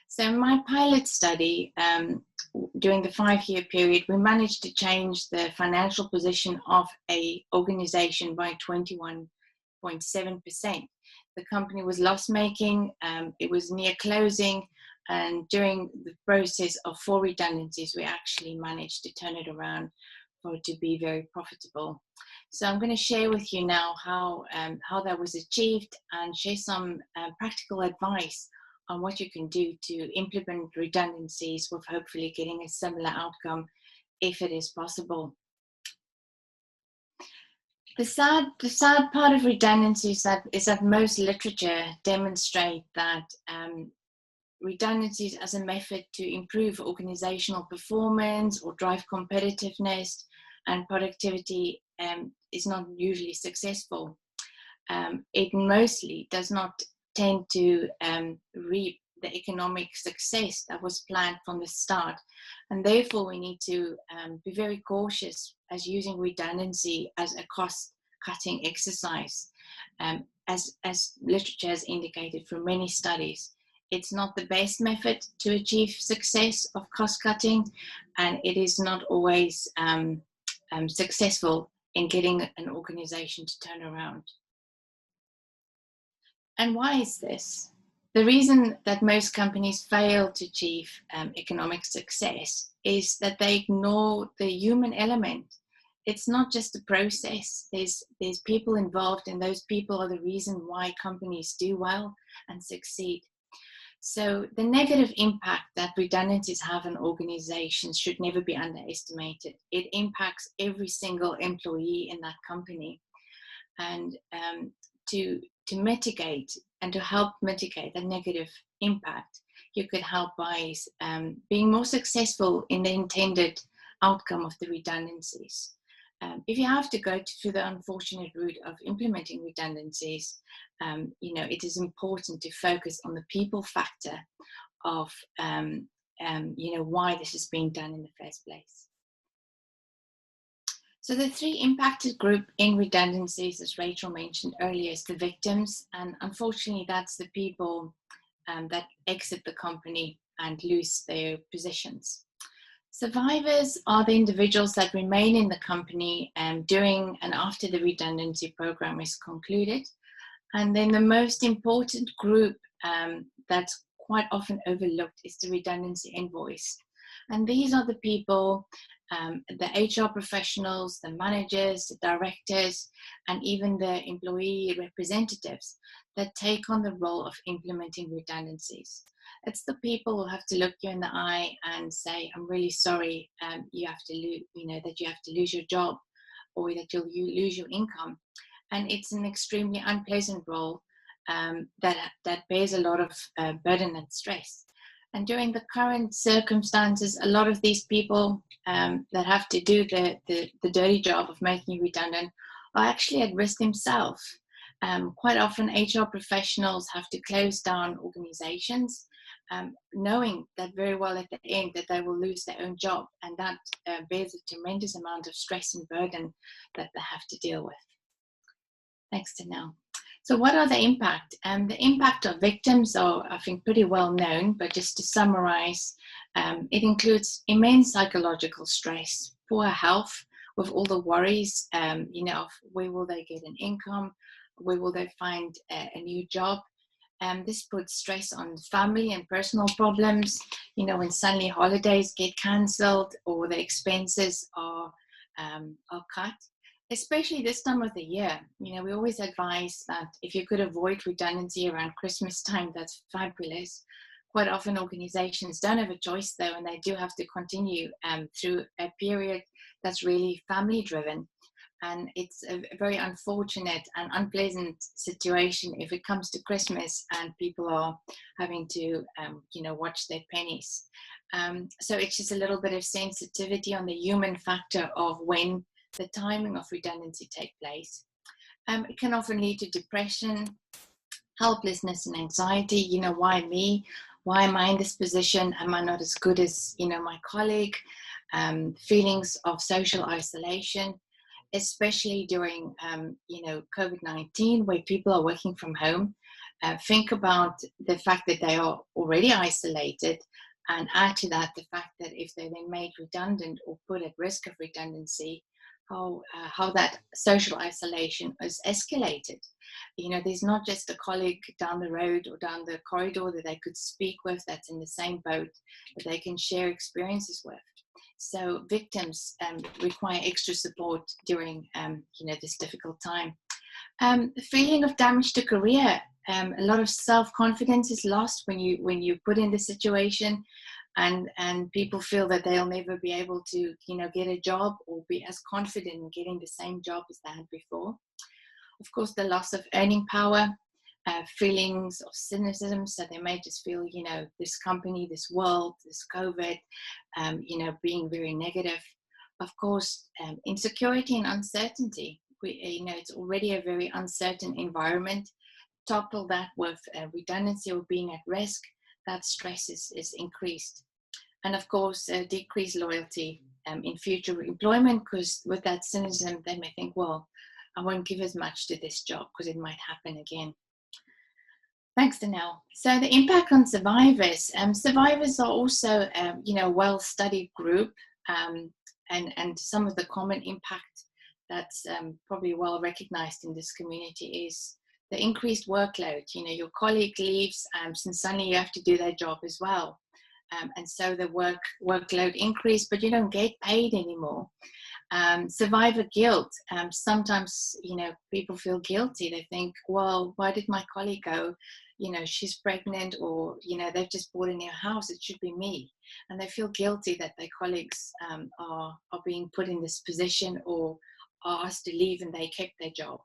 So in my pilot study, during the 5-year period, we managed to change the financial position of an organization by 21.7%. The company was loss-making, it was near closing, and during the process of 4 redundancies, we actually managed to turn it around for it to be very profitable. So I'm going to share with you now how that was achieved, and share some practical advice on what you can do to implement redundancies with hopefully getting a similar outcome if it is possible. The sad part of redundancies is that most literature demonstrate that redundancies as a method to improve organizational performance or drive competitiveness and productivity is not usually successful. It mostly does not tend to reap the economic success that was planned from the start, and therefore we need to be very cautious as using redundancy as a cost-cutting exercise. As literature has indicated from many studies, it's not the best method to achieve success of cost-cutting, and it is not always successful in getting an organization to turn around. And why is this? The reason that most companies fail to achieve economic success is that they ignore the human element. It's not just a process. There's people involved, and those people are the reason why companies do well and succeed. So the negative impact that redundancies have on organizations should never be underestimated. It impacts every single employee in that company. And to mitigate and to help mitigate the negative impact, you could help by being more successful in the intended outcome of the redundancies. If you have to go through the unfortunate route of implementing redundancies, it is important to focus on the people factor of why this is being done in the first place. So the 3 impacted group in redundancies, as Rachel mentioned earlier, is the victims, and unfortunately that's the people that exit the company and lose their positions. Survivors are the individuals that remain in the company during and after the redundancy program is concluded. And then the most important group that's quite often overlooked is the redundancy invoice. And these are the people, the HR professionals, the managers, the directors, and even the employee representatives that take on the role of implementing redundancies. It's the people who have to look you in the eye and say, I'm really sorry, you have to that you have to lose your job, or that you lose your income. And it's an extremely unpleasant role that bears a lot of burden and stress. And during the current circumstances, a lot of these people that have to do the dirty job of making you redundant are actually at risk themselves. Quite often HR professionals have to close down organizations, knowing that very well at the end that they will lose their own job, and that bears a tremendous amount of stress and burden that they have to deal with. Thanks to Nell. So what are the impact? The impact of victims are, I think, pretty well known, but just to summarize, it includes immense psychological stress, poor health with all the worries, of where will they get an income, where will they find a new job. This puts stress on family and personal problems, when suddenly holidays get cancelled or the expenses are cut. Especially this time of the year, we always advise that if you could avoid redundancy around Christmas time, that's fabulous. Quite often organizations don't have a choice though, and they do have to continue through a period that's really family driven. And it's a very unfortunate and unpleasant situation if it comes to Christmas and people are having to, watch their pennies. So it's just a little bit of sensitivity on the human factor of when the timing of redundancy take place. It can often lead to depression, helplessness and anxiety. Why me? Why am I in this position? Am I not as good as, my colleague? Feelings of social isolation, especially during, COVID-19, where people are working from home. Think about the fact that they are already isolated, and add to that the fact that if they're then made redundant or put at risk of redundancy, how that social isolation is escalated. There's not just a colleague down the road or down the corridor that they could speak with that's in the same boat that they can share experiences with. So victims require extra support during this difficult time. The feeling of damage to career. A lot of self-confidence is lost when you put in this situation, and people feel that they'll never be able to get a job or be as confident in getting the same job as they had before. Of course, the loss of earning power, feelings of cynicism, so they may just feel this company, this world, this COVID, being very negative. Of course, insecurity and uncertainty. It's already a very uncertain environment. Topple that with redundancy or being at risk, that stress is increased. And of course, decreased loyalty in future employment, because with that cynicism, they may think, well, I won't give as much to this job because it might happen again. Thanks, Danelle. So the impact on survivors. Survivors are also, a well-studied group, and some of the common impact that's probably well recognized in this community is the increased workload. Your colleague leaves, and suddenly you have to do their job as well. And so the workload increased, but you don't get paid anymore. Survivor guilt. Sometimes, people feel guilty. They think, well, why did my colleague go? She's pregnant, or, they've just bought a new house. It should be me. And they feel guilty that their colleagues are being put in this position or are asked to leave and they kept their job.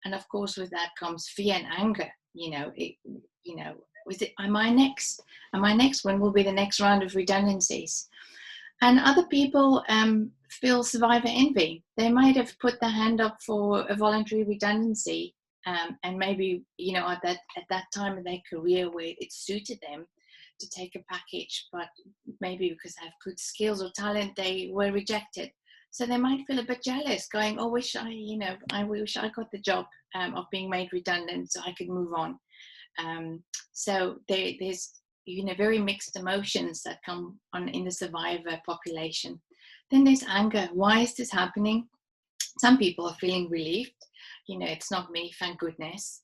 And of course, with that comes fear and anger. Am I next? Am I next? When will be the next round of redundancies? And other people feel survivor envy. They might have put their hand up for a voluntary redundancy, and maybe at that time in their career where it suited them to take a package, but maybe because they have good skills or talent, they were rejected. So they might feel a bit jealous, going, "Oh, I wish I got the job of being made redundant so I could move on." So there's very mixed emotions that come on in the survivor population. Then there's anger. Why is this happening? Some people are feeling relieved. It's not me, thank goodness.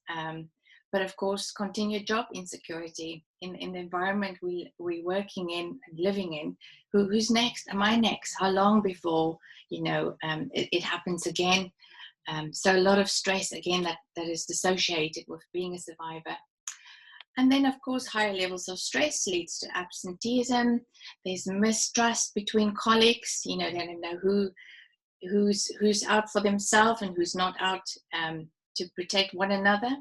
but of course, continued job insecurity in the environment we're working in and living in. Who's next? Am I next? How long before, it happens again? So a lot of stress, again, that is associated with being a survivor. And then, of course, higher levels of stress leads to absenteeism. There's mistrust between colleagues. They don't know who's out for themselves and who's not out to protect one another.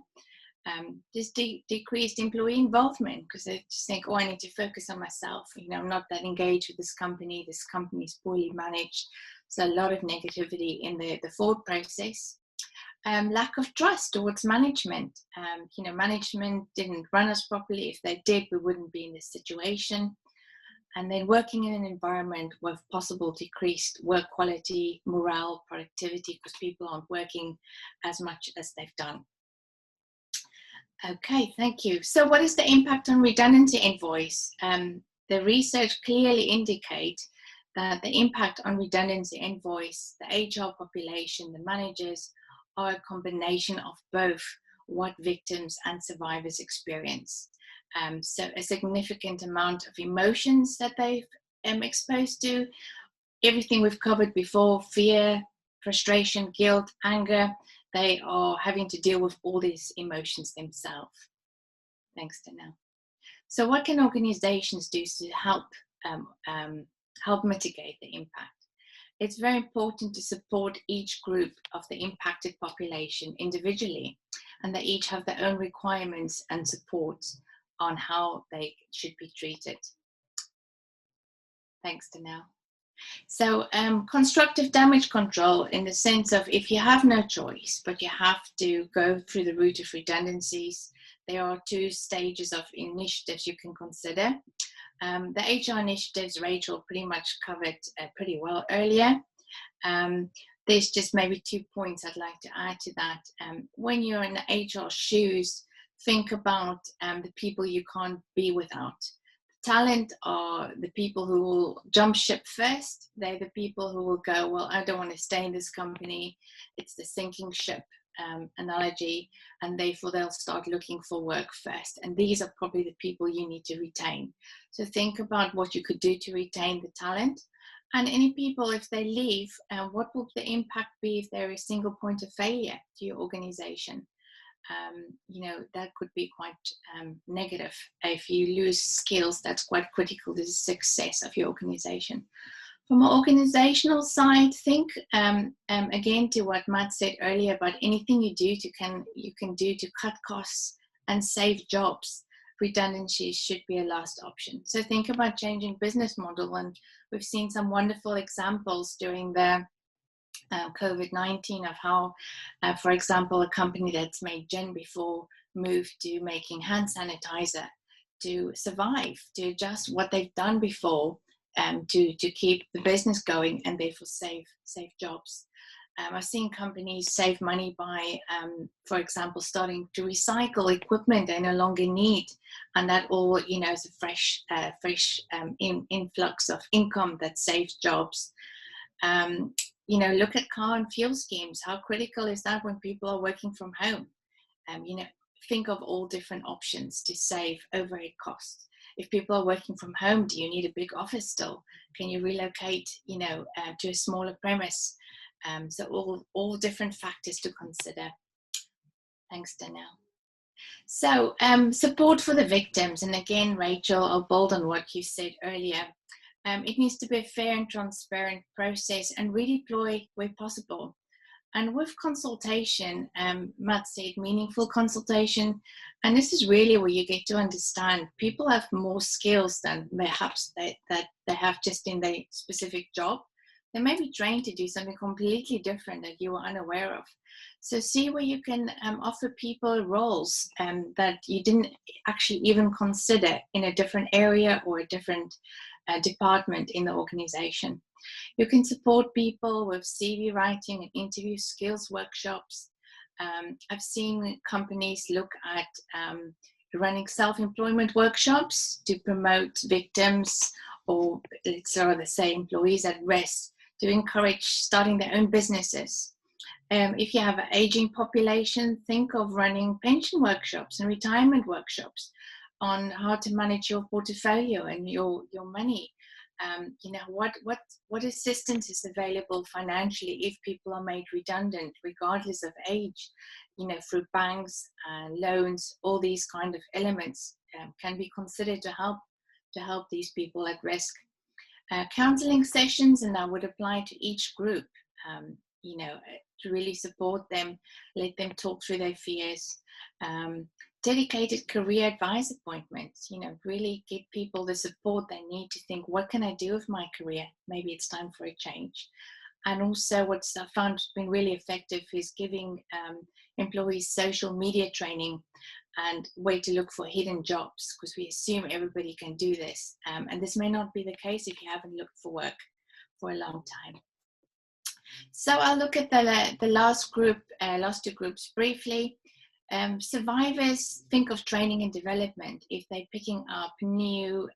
There's decreased employee involvement because they just think, I need to focus on myself. I'm not that engaged with this company. This company is poorly managed. So a lot of negativity in the thought process. Lack of trust towards management. Management didn't run us properly. If they did, we wouldn't be in this situation. And then working in an environment with possible decreased work quality, morale, productivity, because people aren't working as much as they've done. Okay, thank you. So what is the impact on redundancy invoice? The research clearly indicates that the impact on redundancy invoice, the HR population, the managers, are a combination of both what victims and survivors experience. So a significant amount of emotions that they've exposed to, everything we've covered before, fear, frustration, guilt, anger, they are having to deal with all these emotions themselves. Thanks, Dana. So what can organizations do to help mitigate the impact? It's very important to support each group of the impacted population individually, and they each have their own requirements and supports on how they should be treated. Thanks, Dana. So constructive damage control, in the sense of if you have no choice, but you have to go through the route of redundancies, there are 2 stages of initiatives you can consider. The HR initiatives Rachel pretty much covered pretty well earlier. There's just maybe 2 points I'd like to add to that. When you're in the HR shoes, think about the people you can't be without. Talent are the people who will jump ship first. They're the people who will go, well, I don't want to stay in this company. It's the sinking ship analogy, and therefore they'll start looking for work first. And these are probably the people you need to retain. So think about what you could do to retain the talent. And any people, if they leave, what will the impact be if they're a single point of failure to your organization? That could be quite negative. If you lose skills, that's quite critical to the success of your organization. From an organizational side, think again to what Matt said earlier about anything you can do to cut costs and save jobs. Redundancies should be a last option. So think about changing business model, and we've seen some wonderful examples during the COVID-19 of how, for example, a company that's made gin before moved to making hand sanitizer to survive, to adjust what they've done before to keep the business going and therefore save jobs. I've seen companies save money by, for example, starting to recycle equipment they no longer need, and that all, is a fresh influx of income that saves jobs. Look at car and fuel schemes. How critical is that when people are working from home? Think of all different options to save overhead costs. If people are working from home, do you need a big office still? Can you relocate, to a smaller premise? So all different factors to consider. Thanks, Danielle. So support for the victims. And again, Rachel, I'll build on what you said earlier. It needs to be a fair and transparent process and redeploy where possible. And with consultation, Matt said meaningful consultation. And this is really where you get to understand people have more skills than perhaps that they have just in their specific job. They may be trained to do something completely different that you were unaware of. So see where you can offer people roles that you didn't actually even consider in a different area or a different department in the organization. You can support people with CV writing and interview skills workshops. I've seen companies look at running self-employment workshops to promote victims, or let's rather say employees at risk, to encourage starting their own businesses. If you have an aging population, think of running pension workshops and retirement workshops on how to manage your portfolio and your money. You know, what assistance is available financially if people are made redundant, regardless of age, you know, through banks and loans. All these kind of elements can be considered to help these people at risk. Counseling sessions, and that would apply to each group, you know, to really support them, let them talk through their fears. Dedicated career advice appointments, you know, really give people the support they need to think, what can I do with my career? Maybe it's time for a change. And also what's I found has been really effective is giving employees social media training and way to look for hidden jobs, because we assume everybody can do this. And this may not be the case if you haven't looked for work for a long time. So I'll look at the last two groups briefly. Survivors, think of training and development. If they're picking up new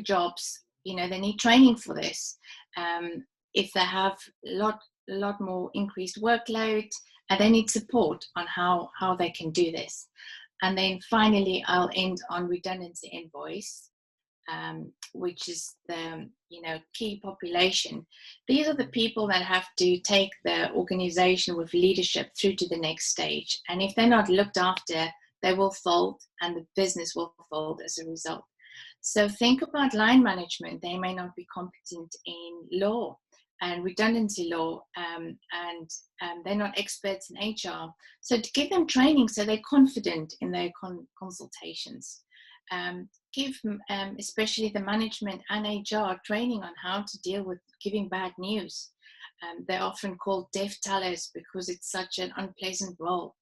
jobs, you know, they need training for this. If they have a lot more increased workload, they need support on how they can do this. And then finally, I'll end on redundancy invoice, which is the, you know, key population. These are the people that have to take the organization with leadership through to the next stage. And if they're not looked after, they will fold and the business will fold as a result. So think about line management. They may not be competent in law and redundancy law, and they're not experts in HR. So to give them training so they're confident in their consultations. Give especially the management and HR training on how to deal with giving bad news. They're often called deaf tellers because it's such an unpleasant role.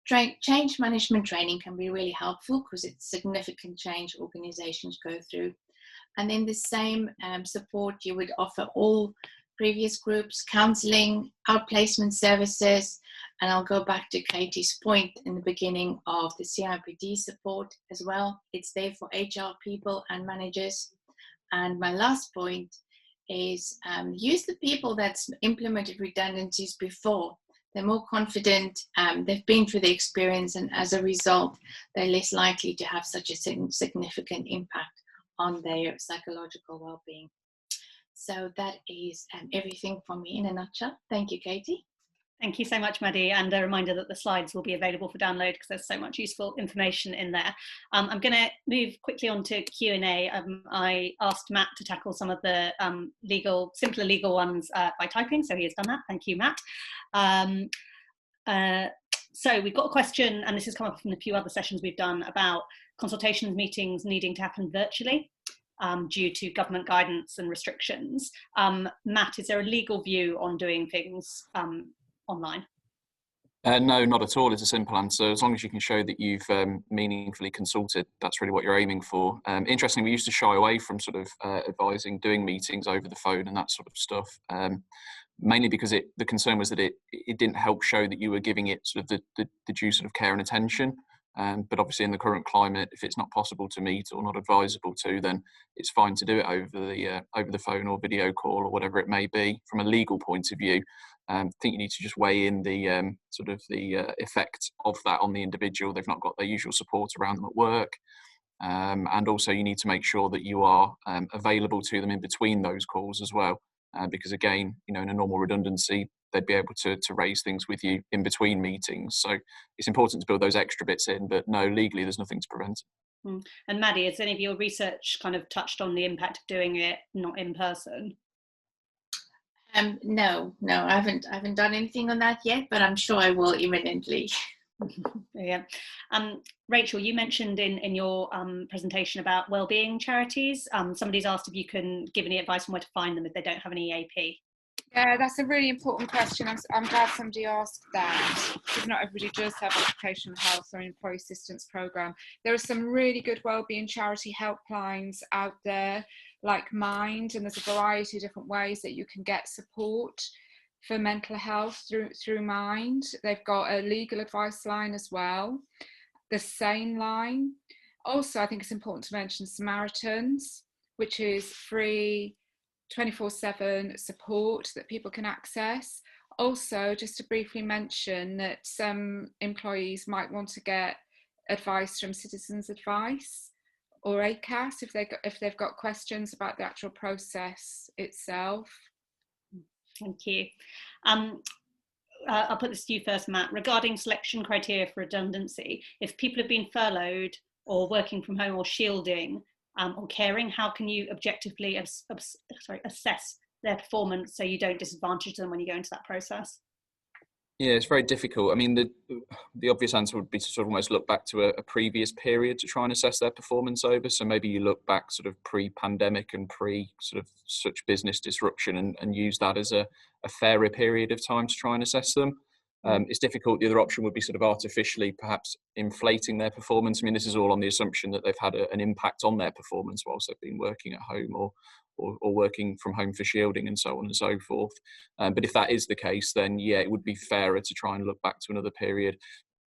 Change management training can be really helpful because it's significant change organizations go through. And then the same support you would offer all previous groups, counseling, outplacement services, and I'll go back to Katie's point in the beginning of the CIPD support as well. It's there for HR people and managers. And my last point is use the people that's implemented redundancies before. They're more confident, they've been through the experience, and as a result, they're less likely to have such a significant impact on their psychological well-being. So that is everything from me in a nutshell. Thank you, Katie. Thank you so much, Maddie, and a reminder that the slides will be available for download because there's so much useful information in there. I'm going to move quickly on to Q&A. I asked Matt to tackle some of the simpler legal ones by typing, so he has done that. Thank you, Matt. So we've got a question, and this has come up from a few other sessions we've done about consultations meetings needing to happen virtually due to government guidance and restrictions. Matt, is there a legal view on doing things online? No, not at all. It's a simple answer. As long as you can show that you've meaningfully consulted, that's really what you're aiming for. Interestingly, we used to shy away from sort of advising doing meetings over the phone and that sort of stuff, mainly because the concern was that it didn't help show that you were giving it sort of the due sort of care and attention. But obviously in the current climate, if it's not possible to meet or not advisable to, then it's fine to do it over the phone or video call or whatever it may be. From a legal point of view, I think you need to just weigh in the effect of that on the individual. They've not got their usual support around them at work. And also you need to make sure that you are available to them in between those calls as well. Because again, you know, in a normal redundancy, they'd be able to raise things with you in between meetings. So it's important to build those extra bits in, but no, legally there's nothing to prevent it. And Maddie, has any of your research kind of touched on the impact of doing it not in person? No, I haven't done anything on that yet, but I'm sure I will imminently. Yeah. Rachel, you mentioned in your presentation about wellbeing charities. Somebody's asked if you can give any advice on where to find them if they don't have any EAP. Yeah, that's a really important question. I'm glad somebody asked that, because not everybody does have occupational health or employee assistance program. There are some really good wellbeing charity helplines out there, like Mind, and there's a variety of different ways that you can get support for mental health through Mind. They've got a legal advice line as well, the Sane line. Also, I think it's important to mention Samaritans, which is free 24/7 support that people can access Also, just to briefly mention that some employees might want to get advice from Citizens Advice or ACAS if they've got questions about the actual process itself. Thank you. I'll put this to you first, Matt. Regarding selection criteria for redundancy, if people have been furloughed or working from home or shielding or caring, how can you objectively assess their performance so you don't disadvantage them when you go into that process? Yeah, it's very difficult. I mean, the obvious answer would be to sort of almost look back to a previous period to try and assess their performance over. So maybe you look back sort of pre-pandemic and pre sort of such business disruption and use that as a fairer period of time to try and assess them. It's difficult. The other option would be sort of artificially perhaps inflating their performance. I mean, this is all on the assumption that they've had an impact on their performance whilst they've been working at home or working from home for shielding and so on and so forth. But if that is the case, then yeah, it would be fairer to try and look back to another period.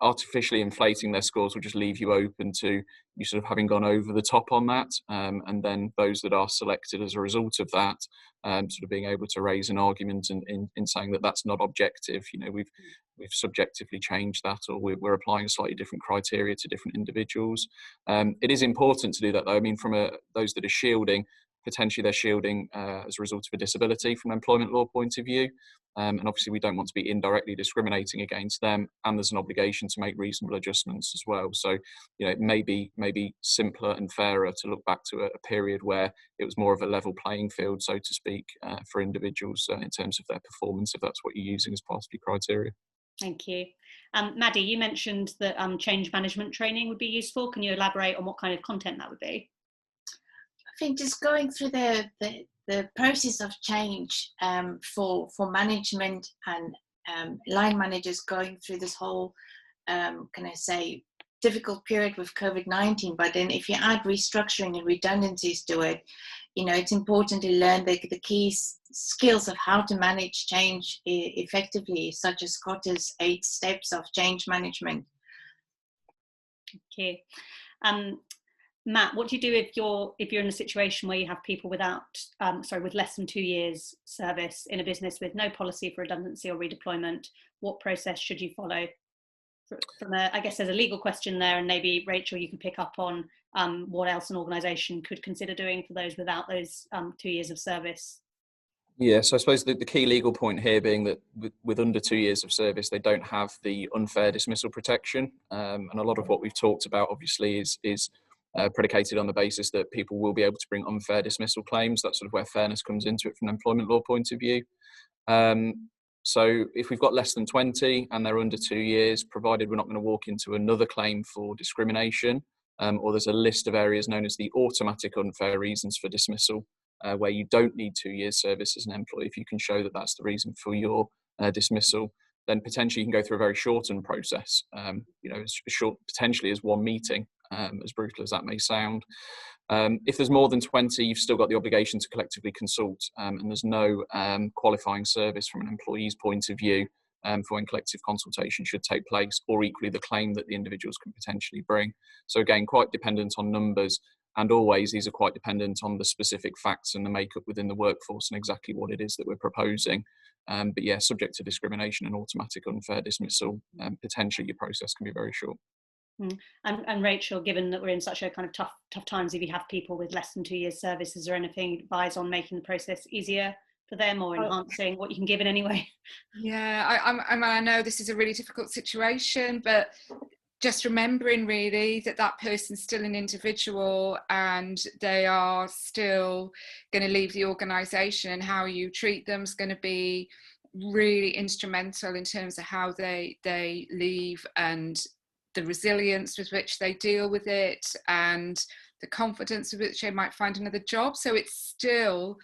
Artificially inflating their scores will just leave you open to you sort of having gone over the top on that, and then those that are selected as a result of that, sort of being able to raise an argument in saying that that's not objective. You know, we've subjectively changed that, or we're applying a slightly different criteria to different individuals. It is important to do that, though. I mean, from those that are shielding, potentially they're shielding as a result of a disability from an employment law point of view. And obviously we don't want to be indirectly discriminating against them, and there's an obligation to make reasonable adjustments as well. So, you know, it may be simpler and fairer to look back to a period where it was more of a level playing field, so to speak, for individuals in terms of their performance, if that's what you're using as part of your criteria. Thank you. Maddie, you mentioned that change management training would be useful. Can you elaborate on what kind of content that would be? I think just going through the process of change for management and line managers going through this whole, can I say, difficult period with COVID-19. But then if you add restructuring and redundancies to it, you know, it's important to learn the key skills of how to manage change effectively, such as Cotter's 8 steps of change management. Okay. Matt, what do you do if you're in a situation where you have people with less than 2 years service in a business with no policy for redundancy or redeployment? What process should you follow? I guess there's a legal question there, and maybe Rachel, you can pick up on what else an organisation could consider doing for those without those 2 years of service. Yeah, so I suppose the key legal point here being that with under 2 years of service, they don't have the unfair dismissal protection, and a lot of what we've talked about obviously is predicated on the basis that people will be able to bring unfair dismissal claims. That's sort of where fairness comes into it from an employment law point of view. So if we've got less than 20 and they're under 2 years, provided we're not going to walk into another claim for discrimination, or there's a list of areas known as the automatic unfair reasons for dismissal, where you don't need 2 years service as an employee. If you can show that that's the reason for your dismissal, then potentially you can go through a very shortened process, you know, as short potentially as one meeting, as brutal as that may sound. If there's more than 20, you've still got the obligation to collectively consult, and there's no qualifying service from an employee's point of view for when collective consultation should take place, or equally the claim that the individuals can potentially bring. So again, quite dependent on numbers, and always these are quite dependent on the specific facts and the makeup within the workforce and exactly what it is that we're proposing. But yeah, subject to discrimination and automatic unfair dismissal, potentially your process can be very short. And Rachel, given that we're in such a kind of tough times, if you have people with less than 2 years service, is there anything you advise on making the process easier for them or enhancing what you can give in any way? Yeah, I know this is a really difficult situation, but just remembering really that person's still an individual and they are still going to leave the organisation, and how you treat them is going to be really instrumental in terms of how they leave, and the resilience with which they deal with it, and the confidence with which they might find another job. So it's still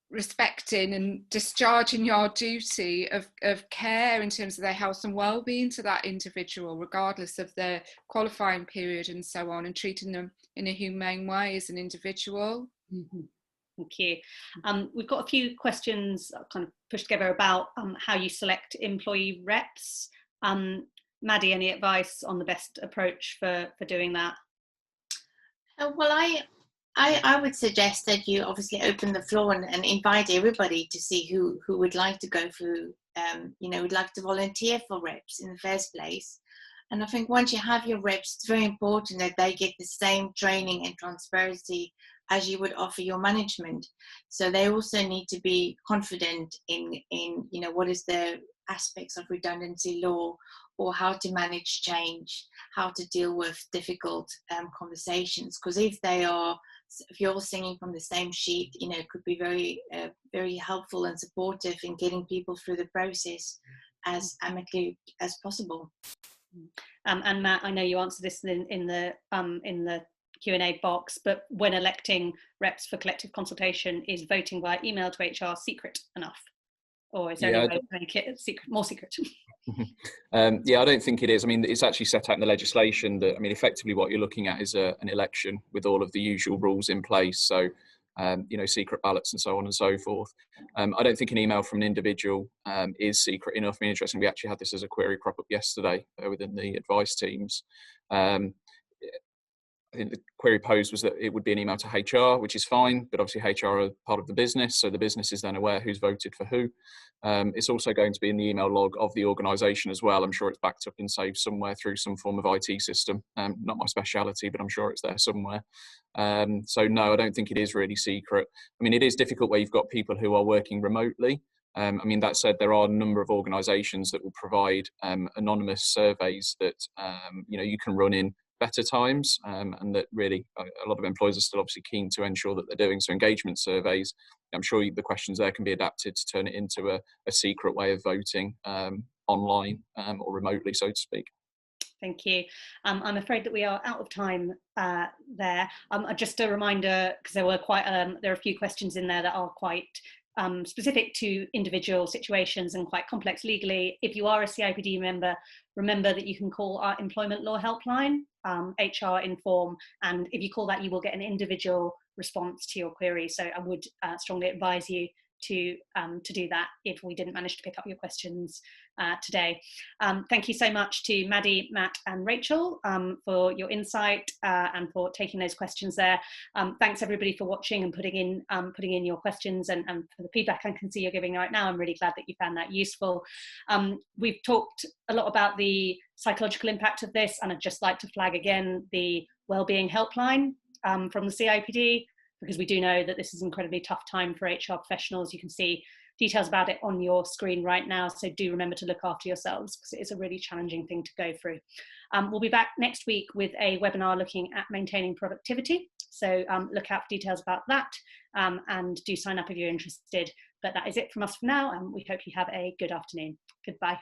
respecting and discharging your duty of care in terms of their health and well-being to that individual, regardless of their qualifying period and so on, and treating them in a humane way as an individual. Mm-hmm. Thank you. We've got a few questions kind of pushed together about how you select employee reps. Maddie, any advice on the best approach for doing that? Well, I would suggest that you obviously open the floor and invite everybody to see who would like to go through would like to volunteer for reps in the first place. And I think once you have your reps, it's very important that they get the same training and transparency as you would offer your management. So they also need to be confident in what is the aspects of redundancy law, or how to manage change, how to deal with difficult conversations. Because if you're singing from the same sheet, it could be very, very helpful and supportive in getting people through the process as amicably as possible. And Matt, I know you answered this in the Q&A box, but when electing reps for collective consultation, is voting via email to HR secret enough? Or is there any way to make it more secret? Yeah, I don't think it is. I mean, it's actually set out in the legislation that, effectively what you're looking at is an election with all of the usual rules in place. So, secret ballots and so on and so forth. I don't think an email from an individual is secret enough. Interestingly, we actually had this as a query crop up yesterday within the advice teams. I think the query posed was that it would be an email to HR, which is fine, but obviously HR are part of the business, so the business is then aware who's voted for who. It's also going to be in the email log of the organisation as well. I'm sure it's backed up and saved somewhere through some form of IT system. Not my speciality, but I'm sure it's there somewhere. So no, I don't think it is really secret. It is difficult where you've got people who are working remotely. That said, there are a number of organisations that will provide anonymous surveys that you can run in better times, and that really a lot of employers are still obviously keen to ensure that they're doing. So engagement surveys, I'm sure the questions there can be adapted to turn it into a secret way of voting online or remotely, so to speak. Thank you. I'm afraid that we are out of time there. Just a reminder, because there are a few questions in there that are quite specific to individual situations and quite complex legally. If you are a CIPD member, remember that you can call our employment law helpline, HR Inform, and if you call that, you will get an individual response to your query. So I would strongly advise you to do that if we didn't manage to pick up your questions today. Thank you so much to Maddie, Matt and Rachel for your insight and for taking those questions there. Thanks everybody for watching and putting in your questions and for the feedback I can see you're giving right now. I'm really glad that you found that useful. We've talked a lot about the psychological impact of this, and I'd just like to flag again the wellbeing helpline from the CIPD, because we do know that this is an incredibly tough time for HR professionals. You can see details about it on your screen right now, so do remember to look after yourselves, because it is a really challenging thing to go through. We'll be back next week with a webinar looking at maintaining productivity, so look out for details about that, and do sign up if you're interested. But that is it from us for now, and we hope you have a good afternoon. Goodbye.